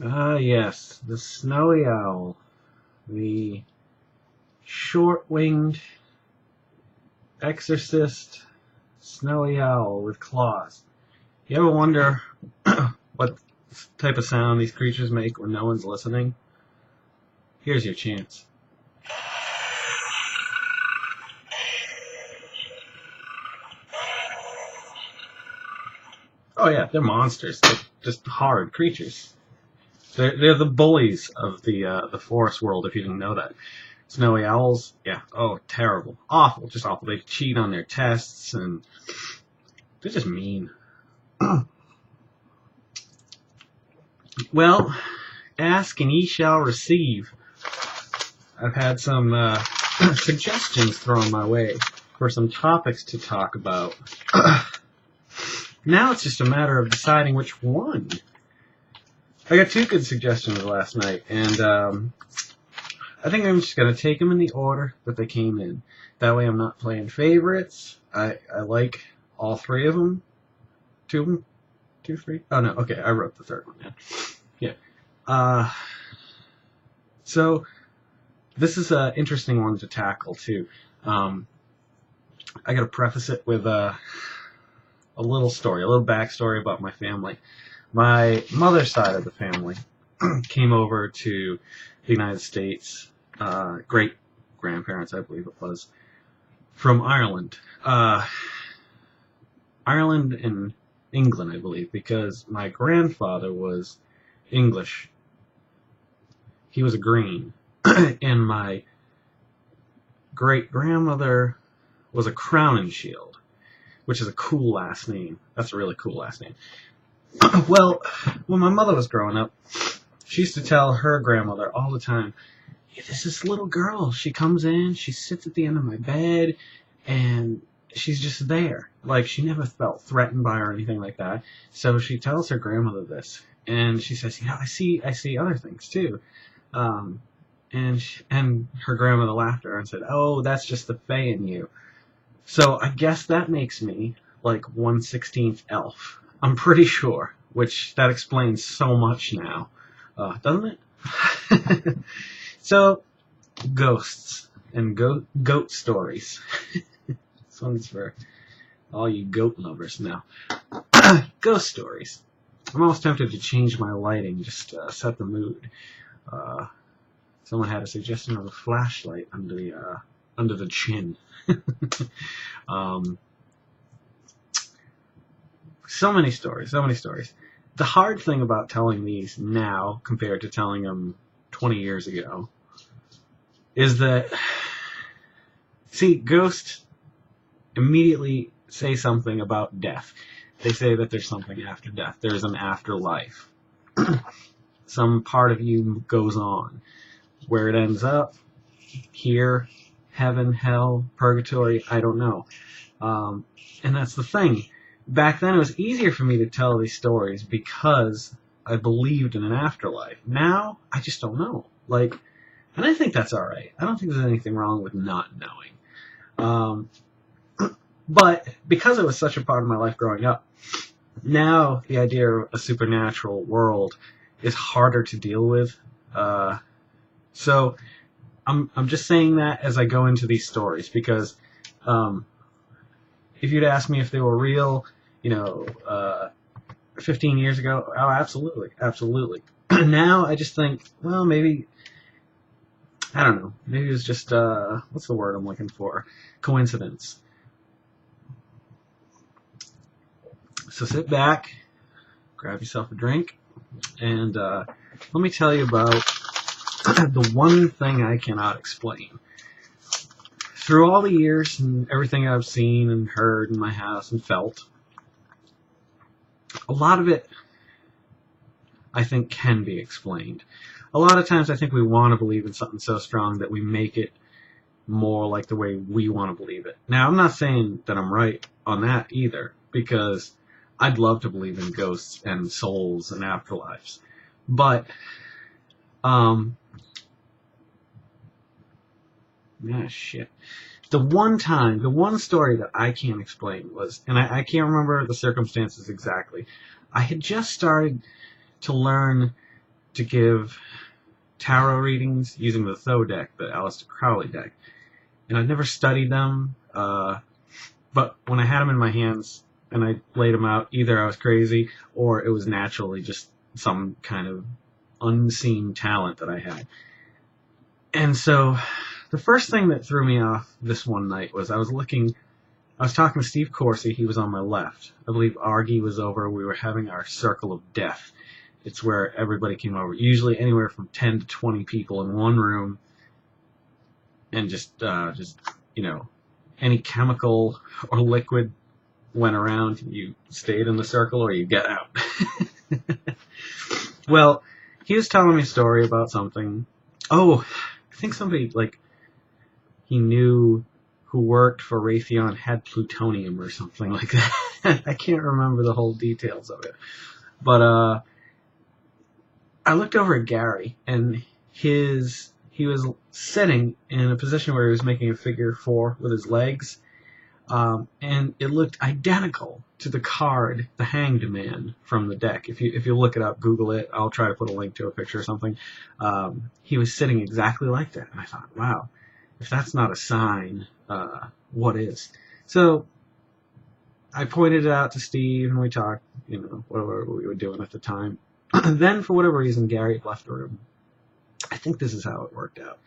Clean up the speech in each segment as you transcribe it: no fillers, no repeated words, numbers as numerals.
Ah, yes, the snowy owl, the short-winged exorcist snowy owl with claws. You ever wonder what type of sound these creatures make when no one's listening? Here's your chance. Oh yeah, they're monsters. They're just horrid creatures. They're the bullies of the forest world. If you didn't know that, snowy owls, yeah. Oh, terrible, awful, just awful. They cheat on their tests and they're just mean. Well, ask and ye shall receive. I've had some suggestions thrown my way for some topics to talk about. Now it's just a matter of deciding which one. I got two good suggestions last night, and I think I'm just going to take them in the order that they came in. That way I'm not playing favorites. I like all three of them. Two of them? Two, three? Oh, no. Okay, I wrote the third one down. Yeah. So this is an interesting one to tackle, too. I got to preface it with a little story, a little backstory about my family. My mother's side of the family came over to the United States, great grandparents, I believe it was, from Ireland. Ireland and England, I believe, because my grandfather was English. He was a Green. And my great-grandmother was a Crowninshield, which is a cool last name. That's a really cool last name. Well, when my mother was growing up, she used to tell her grandmother all the time, hey, there's this little girl. She comes in, she sits at the end of my bed, and she's just there. Like, she never felt threatened by her or anything like that. So she tells her grandmother this, and she says, I see other things too. And her grandmother laughed at her and said, oh, that's just the fae in you. So I guess that makes me like 1/16th elf. I'm pretty sure, which that explains so much now, doesn't it? So, ghosts and goat stories. This one's for all you goat lovers now. Ghost stories. I'm almost tempted to change my lighting, just set the mood. Someone had a suggestion of a flashlight under the chin. So many stories. The hard thing about telling these now compared to telling them 20 years ago is that, see, ghosts immediately say something about death. They say that there's something after death. There's an afterlife. Some part of you goes on. Where it ends up, here, heaven, hell, purgatory, I don't know. And that's the thing. Back then it was easier for me to tell these stories because I believed in an afterlife. Now, I just don't know. Like, and I think that's alright. I don't think there's anything wrong with not knowing. But because it was such a part of my life growing up, now the idea of a supernatural world is harder to deal with. So I'm just saying that as I go into these stories because if you'd asked me if they were real, 15 years ago, oh, absolutely. Now I just think, well, maybe, I don't know, maybe it was just, what's the word I'm looking for? Coincidence. So sit back, grab yourself a drink, and let me tell you about the one thing I cannot explain. Through all the years and everything I've seen and heard in my house and felt, a lot of it I think can be explained. A lot of times I think we want to believe in something so strong that we make it more like the way we want to believe it. Now, I'm not saying that I'm right on that either, because I'd love to believe in ghosts and souls and afterlives. But, shit. The one story that I can't explain was, and I can't remember the circumstances exactly, I had just started to learn to give tarot readings using the Thoth deck, the Aleister Crowley deck. And I'd never studied them, but when I had them in my hands and I laid them out, either I was crazy or it was naturally just some kind of unseen talent that I had. And so the first thing that threw me off this one night was I was talking to Steve Corsi, he was on my left. I believe Argy was over, we were having our Circle of Death. It's where everybody came over, usually anywhere from 10 to 20 people in one room, and just any chemical or liquid went around, you stayed in the circle or you get out. Well, he was telling me a story about something. Oh, I think somebody, he knew who worked for Raytheon had plutonium or something like that. I can't remember the whole details of it. But I looked over at Gary, and he was sitting in a position where he was making a figure 4 with his legs, and it looked identical to the card, the Hanged Man from the deck. If you look it up, Google it, I'll try to put a link to a picture or something. He was sitting exactly like that, and I thought, wow, if that's not a sign, what is? So I pointed it out to Steve, and we talked, whatever we were doing at the time. Then, for whatever reason, Gary left the room. I think this is how it worked out.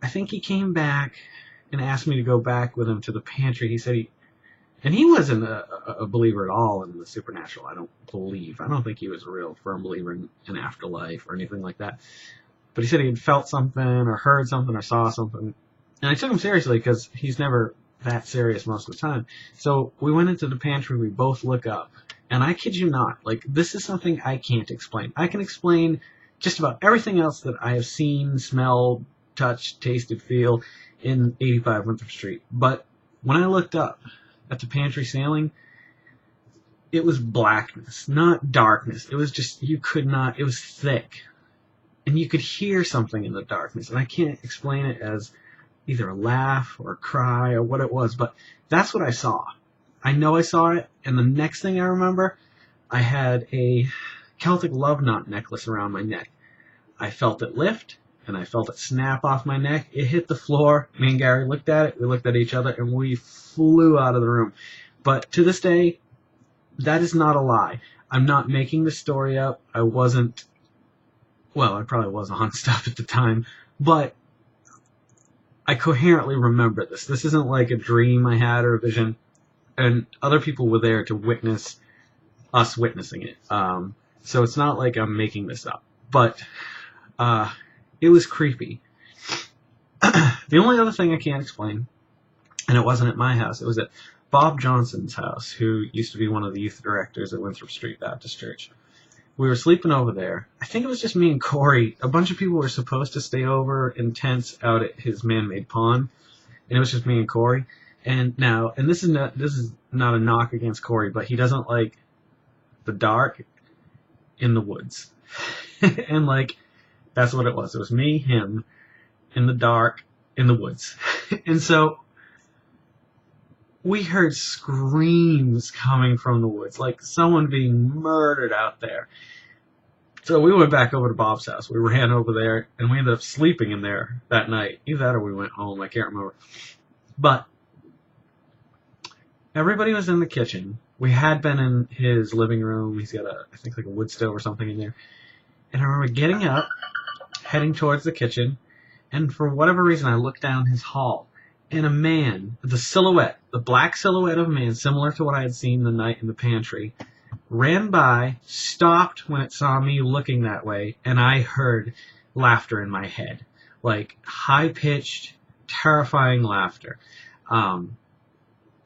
I think he came back and asked me to go back with him to the pantry. He said he wasn't a believer at all in the supernatural, I don't believe. I don't think he was a real firm believer in an afterlife or anything like that. But he said he had felt something or heard something or saw something. And I took him seriously because he's never that serious most of the time. So we went into the pantry, we both look up. And I kid you not, this is something I can't explain. I can explain just about everything else that I have seen, smelled, touched, tasted, feel in 85 Winthrop Street. But when I looked up at the pantry ceiling, it was blackness, not darkness. It was just, it was thick. And you could hear something in the darkness. And I can't explain it as either a laugh or a cry or what it was, but that's what I saw. I know I saw it, and the next thing I remember, I had a Celtic love knot necklace around my neck. I felt it lift, and I felt it snap off my neck. It hit the floor. Me and Gary looked at it. We looked at each other, and we flew out of the room. But to this day, that is not a lie. I'm not making this story up. I probably was on stuff at the time, but I coherently remember this. This isn't like a dream I had or a vision. And other people were there to witness us witnessing it. So it's not like I'm making this up. But it was creepy. The only other thing I can't explain, and it wasn't at my house, it was at Bob Johnson's house, who used to be one of the youth directors at Winthrop Street Baptist Church. We were sleeping over there. I think it was just me and Corey. A bunch of people were supposed to stay over in tents out at his man-made pond, and it was just me and Corey. And this is not a knock against Corey, but he doesn't like the dark in the woods. And that's what it was. It was me, him, in the dark in the woods. And so we heard screams coming from the woods, like someone being murdered out there. So we went back over to Bob's house. We ran over there, and we ended up sleeping in there that night. Either that or we went home. I can't remember. But everybody was in the kitchen. We had been in his living room. He's got I think a wood stove or something in there. And I remember getting up, heading towards the kitchen, and for whatever reason I looked down his hall, and a man, the black silhouette of a man, similar to what I had seen the night in the pantry, ran by, stopped when it saw me looking that way, and I heard laughter in my head. High-pitched, terrifying laughter.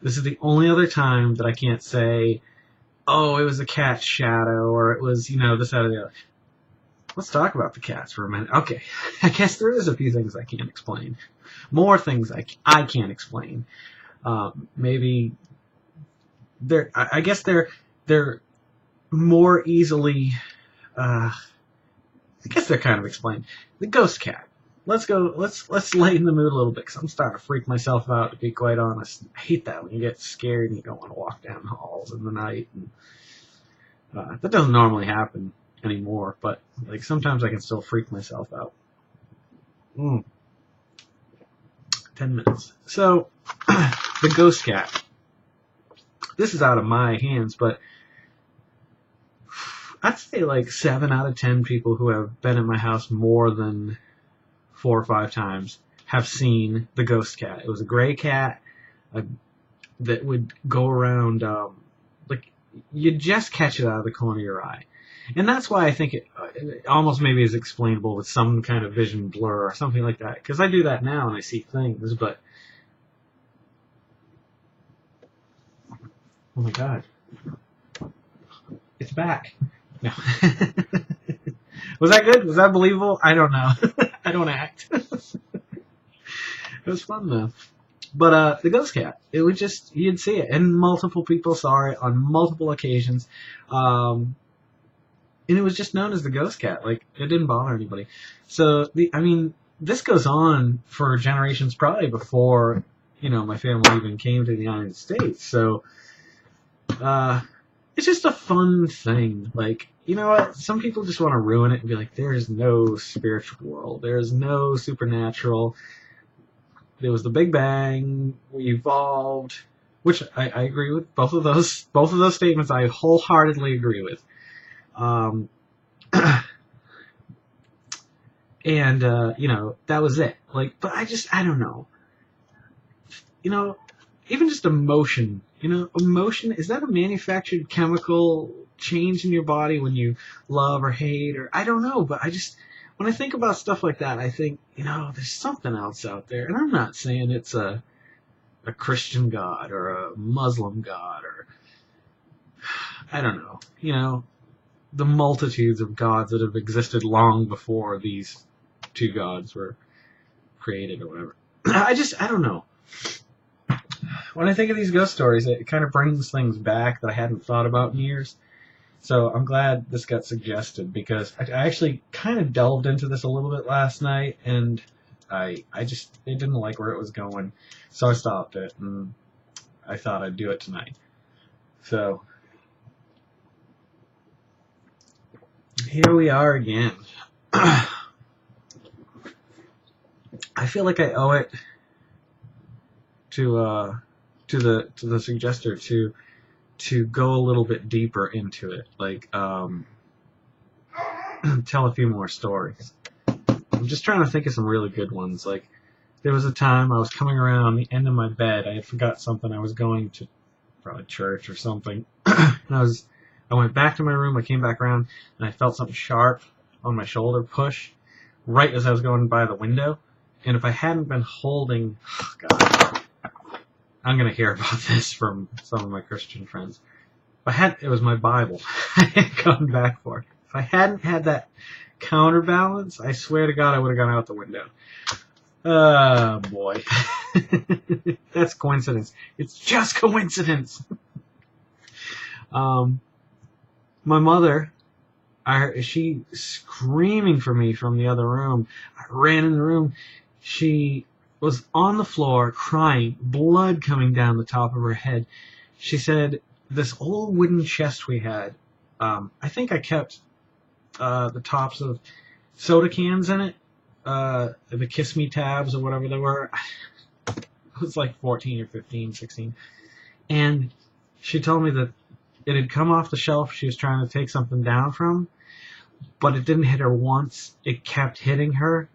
This is the only other time that I can't say, oh, it was a cat's shadow, or it was, this, that, or the other. Let's talk about the cats for a minute. Okay, I guess there is a few things I can't explain. More things I can't explain. Maybe I guess they're more easily. I guess they're kind of explained. The ghost cat. Let's lighten the mood a little bit, because I'm starting to freak myself out, to be quite honest. I hate that when you get scared and you don't want to walk down halls in the night. And, that doesn't normally happen anymore, but like sometimes I can still freak myself out. 10 minutes. So, the ghost cat. This is out of my hands, but I'd say like 7 out of 10 people who have been in my house more than 4 or 5 times have seen the ghost cat. It was a gray cat that would go around, like, you'd just catch it out of the corner of your eye. And that's why I think it almost maybe is explainable with some kind of vision blur or something like that. Because I do that now and I see things, but... Oh my god. It's back. No. Was that good? Was that believable? I don't know. I don't act. It was fun though. But the ghost cat, it would just, you'd see it. And multiple people saw it on multiple occasions. And it was just known as the ghost cat. Like, it didn't bother anybody. So, this goes on for generations probably before, my family even came to the United States. So, it's just a fun thing. Like, you know what? Some people just want to ruin it and be like, there is no spiritual world. There is no supernatural. There was the Big Bang. We evolved. Which I agree with. Both of those statements I wholeheartedly agree with. And, that was it. Like, but I don't know. Even just emotion. Emotion, is that a manufactured chemical change in your body when you love or hate? Or I don't know, but when I think about stuff like that, I think, there's something else out there. And I'm not saying it's a Christian God or a Muslim God or, I don't know, the multitudes of gods that have existed long before these 2 gods were created or whatever. I don't know. When I think of these ghost stories, it kind of brings things back that I hadn't thought about in years. So I'm glad this got suggested because I actually kind of delved into this a little bit last night and I didn't like where it was going. So I stopped it and I thought I'd do it tonight. So here we are again. I feel like I owe it to the suggester to go a little bit deeper into it, like tell a few more stories. I'm just trying to think of some really good ones. Like, there was a time I was coming around the end of my bed. I had forgot something. I was going to probably church or something. And I went back to my room. I came back around and I felt something sharp on my shoulder push right as I was going by the window. And if I hadn't been holding, oh God, I'm going to hear about this from some of my Christian friends. It was my Bible I had gone back for. If I hadn't had that counterbalance, I swear to God I would have gone out the window. Oh, boy. That's coincidence. It's just coincidence. My mother, she screaming for me from the other room. I ran in the room. She was on the floor crying, blood coming down the top of her head. She said, this old wooden chest we had, I think I kept the tops of soda cans in it, the Kiss Me tabs or whatever they were. I was like 14 or 15, 16. And she told me that it had come off the shelf she was trying to take something down from, but it didn't hit her once. It kept hitting her,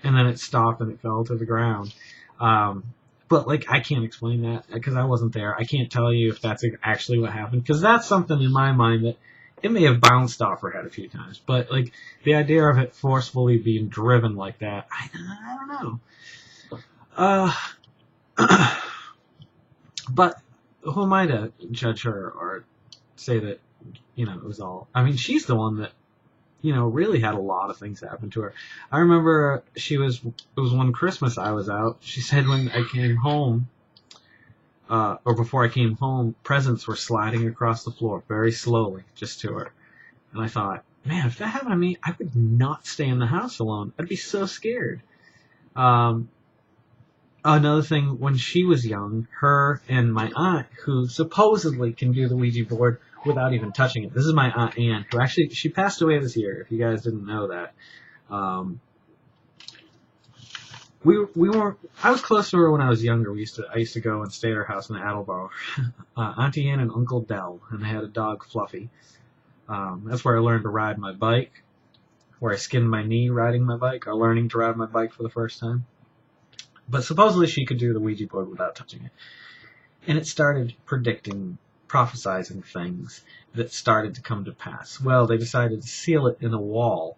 and then it stopped and it fell to the ground. But, like, I can't explain that because I wasn't there. I can't tell you if that's actually what happened because that's something in my mind that it may have bounced off her head a few times. But, like, the idea of it forcefully being driven like that, I don't know. But who am I to judge her or say that, it was all... I mean, she's the one that, really had a lot of things happen to her. I remember it was one Christmas I was out. She said when I came home, or before I came home, presents were sliding across the floor very slowly, just to her. And I thought, man, if that happened to me, I would not stay in the house alone. I'd be so scared. Another thing, when she was young, her and my aunt, who supposedly can do the Ouija board, without even touching it. This is my Aunt Anne, who actually, she passed away this year, if you guys didn't know that. We were, I was close to her when I was younger. I used to go and stay at her house in Attleboro. Auntie Anne and Uncle Dell, and they had a dog, Fluffy. That's where I learned to ride my bike, where I skinned my knee riding my bike, or learning to ride my bike for the first time. But supposedly she could do the Ouija board without touching it. And it started predicting, prophesizing things that started to come to pass. Well, they decided to seal it in a wall,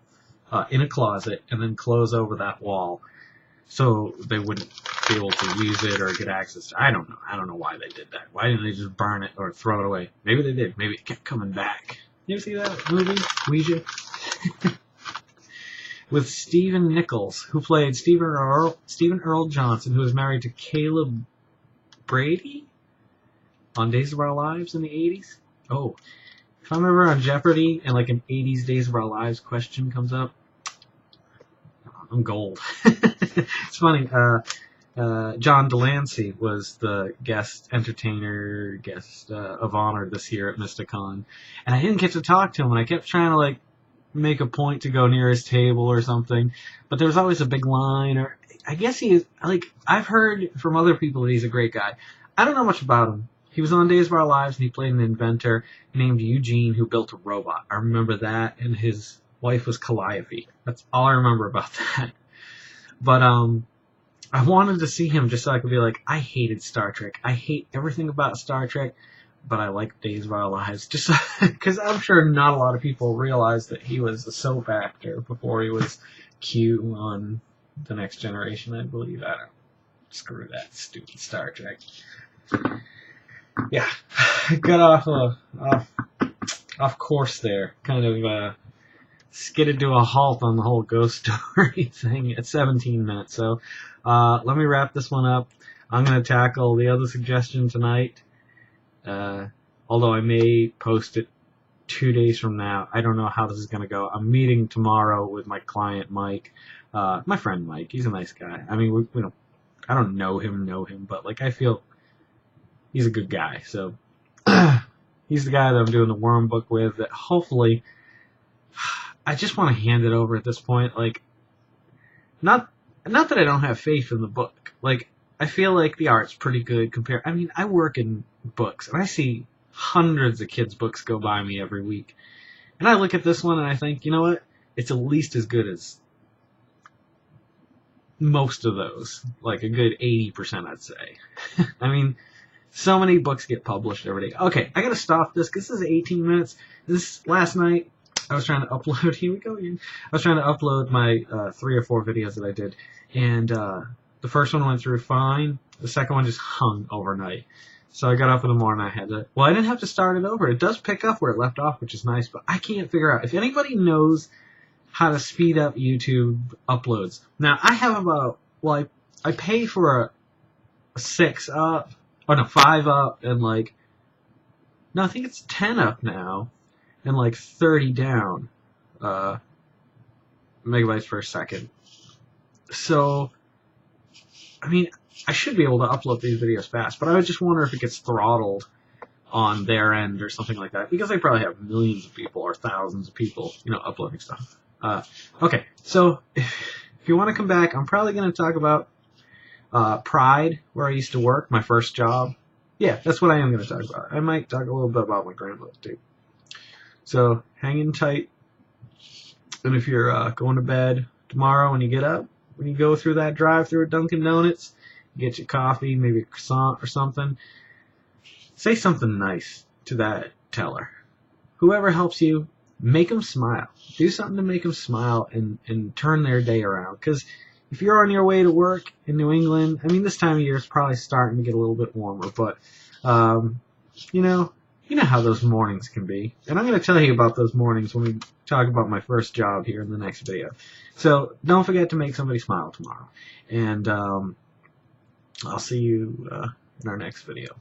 in a closet, and then close over that wall so they wouldn't be able to use it or get access to it. I don't know. I don't know why they did that. Why didn't they just burn it or throw it away? Maybe they did. Maybe it kept coming back. You ever see that movie, Ouija? With Stephen Nichols, who played Stephen Earl Johnson, who was married to Caleb Brady on Days of Our Lives in the 80s. Oh, if I'm ever on Jeopardy and like an 80s Days of Our Lives question comes up, I'm gold. It's funny. John Delancey was the guest of honor this year at Mysticon, and I didn't get to talk to him, and I kept trying to like make a point to go near his table or something, but there was always a big line. Or I guess he is, like, I've heard from other people that he's a great guy. I don't know much about him. He was on Days of Our Lives, and he played an inventor named Eugene who built a robot. I remember that, and his wife was Calliope. That's all I remember about that. But I wanted to see him just so I could be like, I hated Star Trek. I hate everything about Star Trek, but I like Days of Our Lives. Just because I'm sure not a lot of people realize that he was a soap actor before he was Q on The Next Generation, I believe. I don't. Screw that stupid Star Trek. Yeah, got off course there. Kind of skidded to a halt on the whole ghost story thing at 17 minutes. So let me wrap this one up. I'm going to tackle the other suggestion tonight. Although I may post it 2 days from now. I don't know how this is going to go. I'm meeting tomorrow with my client, Mike. My friend Mike. He's a nice guy. I mean, we don't, I don't know him, but like I feel he's a good guy. So he's the guy that I'm doing the worm book with that hopefully I just want to hand it over at this point. Like, not that I don't have faith in the book. Like, I feel like the art's pretty good compared. I mean, I work in books, and I see hundreds of kids' books go by me every week. And I look at this one, and I think, you know what? It's at least as good as most of those. Like, a good 80%, I'd say. I mean, so many books get published every day. Okay, I gotta stop this, because this is 18 minutes. Last night, I was trying to upload, here we go again. I was trying to upload my 3 or 4 videos that I did, and the first one went through fine. The second one just hung overnight. So I got up in the morning, I didn't have to start it over. It does pick up where it left off, which is nice, but I can't figure out. If anybody knows how to speed up YouTube uploads. Now, I have about, I pay for a 6 up, or no, 5 up, and like, no, I think it's 10 up now, and like 30 down, megabytes per second. So, I mean, I should be able to upload these videos fast, but I would just wonder if it gets throttled on their end or something like that, because they probably have millions of people or thousands of people, uploading stuff. Okay, so if you want to come back, I'm probably going to talk about Pride, where I used to work, my first job. Yeah, that's what I am going to talk about. I might talk a little bit about my grandmother, too. So, hang in tight. And if you're going to bed tomorrow when you get up, when you go through that drive-through at Dunkin' Donuts, get your coffee, maybe a croissant or something, say something nice to that teller. Whoever helps you, make them smile. Do something to make them smile and turn their day around. Because if you're on your way to work in New England, I mean, this time of year is probably starting to get a little bit warmer, but, you know how those mornings can be. And I'm going to tell you about those mornings when we talk about my first job here in the next video. So don't forget to make somebody smile tomorrow. And I'll see you in our next video.